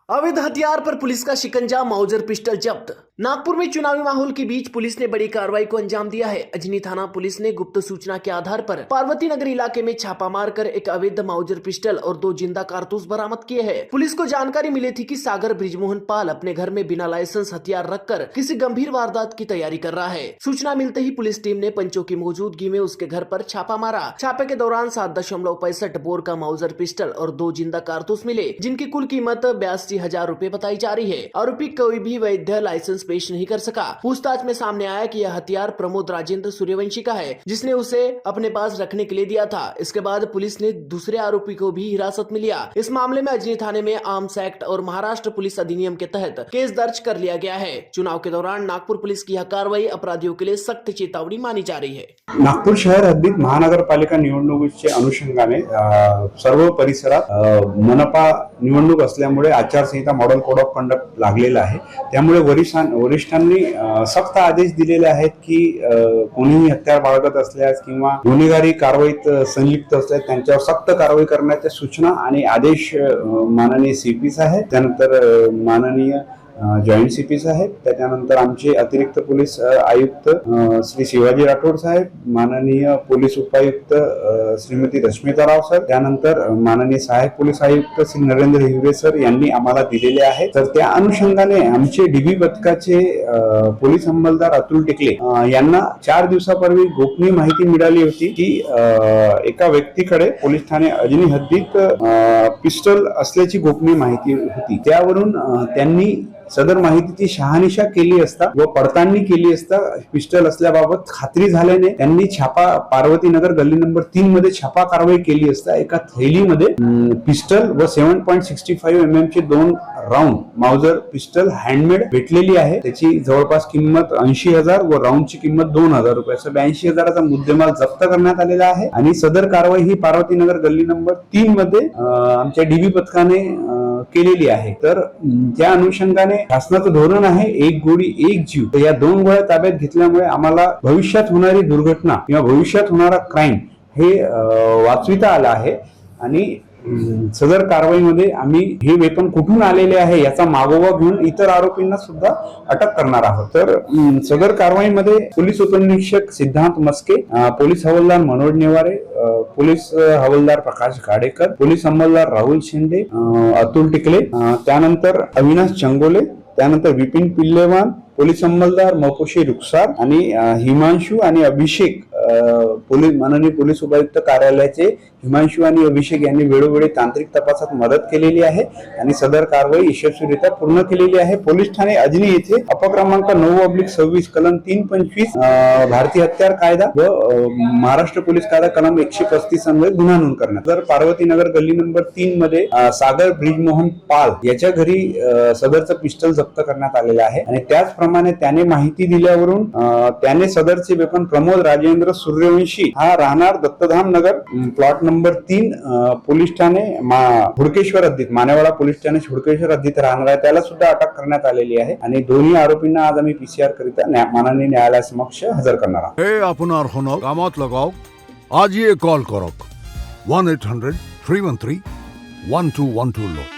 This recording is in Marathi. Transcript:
अवैध हथियार पर पुलिस का शिकंजा, माउजर पिस्टल जब्त। नागपुर में चुनावी माहौल के बीच पुलिस ने बड़ी कार्रवाई को अंजाम दिया है। अजनी थाना पुलिस ने गुप्त सूचना के आधार पर पार्वती नगर इलाके में छापा मारकर एक अवैध माउजर पिस्टल और 2 जिंदा कारतूस बरामद किए हैं। पुलिस को जानकारी मिली थी कि सागर ब्रिजमोहन पाल अपने घर में बिना लाइसेंस हथियार रखकर किसी गंभीर वारदात की तैयारी कर रहा है। सूचना मिलते ही पुलिस टीम ने पंचों की मौजूदगी में उसके घर पर छापा मारा। छापे के दौरान 7.65 बोर का माउजर पिस्टल और 2 जिंदा कारतूस मिले, जिनकी कुल कीमत 82,000 रुपए बताई जा रही है। आरोपी कोई भी वैध लाइसेंस पेश नहीं कर सका। पूछताछ में सामने आया कि यह हथियार प्रमोद राजेंद्र सूर्यवंशी का है, जिसने उसे अपने पास रखने के लिए दिया था। इसके बाद पुलिस ने दूसरे आरोपी को भी हिरासत में लिया। इस मामले में अजनी थाने में आर्म्स एक्ट और महाराष्ट्र पुलिस अधिनियम के तहत केस दर्ज कर लिया गया है। चुनाव के दौरान नागपुर पुलिस की यह कार्रवाई अपराधियों के लिए सख्त चेतावनी मानी जा रही है। नागपूर शहर हद्दीत महानगरपालिका निवडणुकीच्या अनुषंगाने सर्व परिसरात मनपा निवडणूक असल्यामुळे आचारसंहिता मॉडेल कोड ऑफ कंडक्ट लागलेला आहे। त्यामुळे वरिष्ठांनी सक्त आदेश दिलेले आहेत की कोणीही हत्यार बाळगत असल्यास किंवा गुन्हेगारी कारवाईत संलिप्त असल्यास त्यांच्यावर सक्त कारवाई करण्याच्या सूचना आणि आदेश माननीय सीपी साहेब, त्यानंतर माननीय जॉइंट सीपी साहेब, त्याच्यानंतर आमचे अतिरिक्त पोलीस आयुक्त श्री शिवाजी राठोड साहेब, माननीय पोलीस उपायुक्त श्रीमती रश्मिता राव सर, त्यानंतर माननीय सहाय्यक पोलीस आयुक्त श्री नरेंद्र हिवरे सर यांनी आम्हाला दिलेले आहे। तर त्या अनुषंगाने आमचे डीबी पथकाचे पोलीस अंमलदार अतुल टिकले यांना 4 दिवसापूर्वी गोपनीय माहिती मिळाली होती की एका व्यक्तीकडे पोलीस ठाणे अजनी हद्दीत पिस्टल असल्याची गोपनीय माहिती होती। त्यावरून त्यांनी सदर माहितीची शहानिशा केली असता व पडताळणी केली असता पिस्टल असल्याबाबत खात्री झाल्याने त्यांनी पार्वती नगर गल्ली नंबर 3 मध्ये छापा कारवाई केली असता एका थैलीमध्ये पिस्टल व 7.65 mm चे 2 राऊंड माउजर पिस्टल हँडमेड भेटलेली आहे। त्याची जवळपास किंमत 80,000 व राऊंडची किंमत 2,000 रुपये, 82,000चा मुद्देमाल जप्त करण्यात आलेला आहे। आणि सदर कारवाई ही पार्वती नगर गल्ली नंबर 3 मध्ये आमच्या डीबी पथकाने केलेली आहे। तर त्या अनुषंगाने शासनाचं धोरण आहे एक गोळी एक जीव। तर या 2 गोळ्या ताब्यात घेतल्यामुळे आम्हाला भविष्यात होणारी दुर्घटना किंवा भविष्यात होणारा क्राईम हे वाचविता आला आहे। आणि सदर कारवाईमध्ये आम्ही हे वेपन कुठून आलेले आहे याचा मागोवा घेऊन इतर आरोपींना सुद्धा अटक करणार आहोत। तर सदर कारवाईमध्ये पोलीस उपनिरीक्षक सिद्धांत मस्के, पोलीस हवालदार मनोज नेवारे, पोलीस हवालदार प्रकाश गाडेकर, पोलीस अंमलदार राहुल शिंदे, अतुल टिकले, त्यानंतर अविनाश चंगोले, त्यानंतर विपिन पिल्लेवान, पोलीस अंमलदार मपोशी रुखसार आणि हिमांशू आणि अभिषेक, माननीय पोलीस उपायुक्त कार्यालयाचे हिमांशू आणि अभिषेक यांनी वेळोवेळी तांत्रिक तपासात मदत केलेली आहे आणि सदर कारवाई यशस्वीरित्या पूर्ण केलेली आहे। पोलीस ठाणे अजनी येथे अपक्रमांक 9/26 कलम 325 भारतीय हत्यार कायदा व महाराष्ट्र पोलीस कायदा कलम 135 अन्वये गुन्हा नोंद करण्यात। तर पार्वती नगर गल्ली नंबर 3 मध्ये सागर ब्रिजमोहन पाल याच्या घरी सदरचं पिस्टल जप्त करण्यात आलेलं आहे। आणि त्याचप्रमाणे त्याने माहिती दिल्यावरून त्याने सदरचे वेपन प्रमोद राजेंद्र सूर्यवंशी हा राहणार Dattadham Nagar plot number 3 police ठाणे हुडकेश्वर हद्दीत, मानेवाडा पोलीस ठाणे हुडकेश्वर हद्दीत राहणार आहे, त्याला सुद्धा अटक करण्यात आलेली आहे। आणि दोन्ही आरोपींना आज आम्ही पीसीआर करिता माननीय न्यायालयासमक्ष हजर करणार आहोत। हे आपणार होणार कामात लगाओ, आज ये कॉल करो 1-800-313-1212 लो।